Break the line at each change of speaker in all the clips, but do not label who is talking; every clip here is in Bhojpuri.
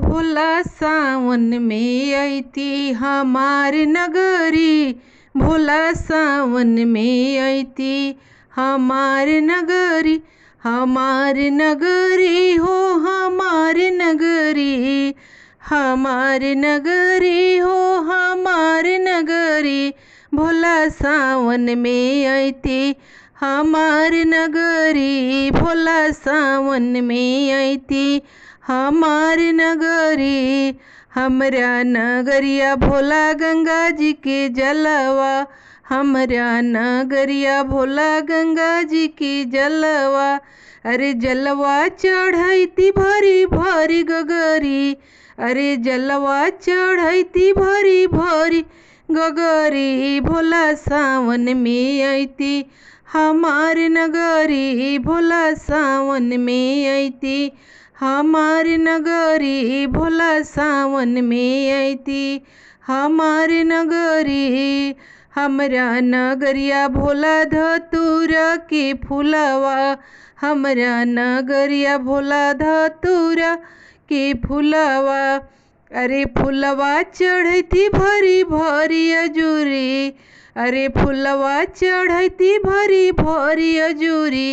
भोला सावन में अइती हमार नगरी। भोला सावन में अइती हमार नगरी। हमार नगरी हो हमार नगरी। हमार नगरी हो हमार नगरी। भोला सावन में अइती हमार नगरी। भोला सावन में अइती हमार नगरी। हमरा नगरिया भोला गंगा जी के जलवा। हमरा नगरिया भोला गंगा जी की जलवा। अरे जलवा चढ़ैती भरी भरी गगरी। अरे जलवा चढ़ैती भरी भरी गगरी। भोला सावन में अइती हमार नगरी। भोला सावन में अइती हमार नगरी। भोला सावन में अइती हमार नगरी। हमरा नगरिया भोला धतूरा के फुलवा। हमरा नगरिया भोला धतूरा के फुलवा। अरे फुलवा चढ़ैती भरी भरी अजूरी। अरे फुलवा चढ़ैती भरी भरी अजूरी।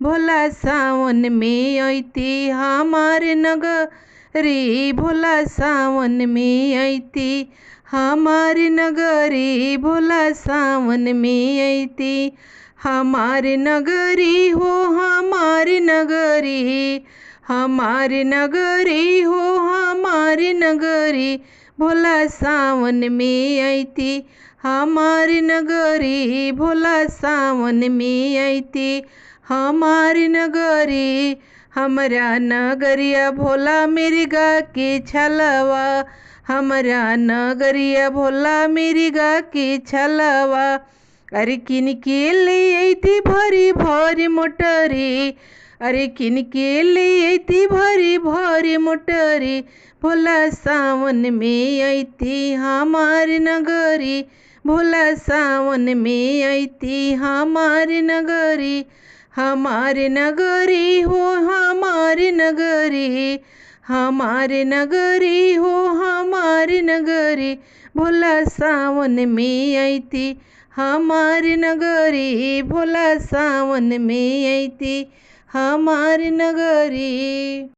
भोला सावन में अइती हमार नगरी। भोला सावन में अइती हमार नगरी। भोला सावन में अइती हमार नगरी हो हमार नगरी। हमार नगरी हो हमार नगरी। भोला सावन में अइती हमार नगरी। भोला सावन में अइती हमार नगरी। हमरा नगरिया भोला मिर्गा के छलवा। हमरा नगरिया भोला मिर्गा के छलवा। अरे किन के ले अइती भरी भरी मोटरी। अरे किन के ले अइती भरी भरी मोटरी। भोला सावन में अइती हमार नगरी। भोला सावन में अइती हमार नगरी। हमार नगरी हो हमार नगरी। हमार नगरी हो हमार नगरी। भोला सावन में अइती हमार नगरी। भोला सावन में अइती हमार नगरी।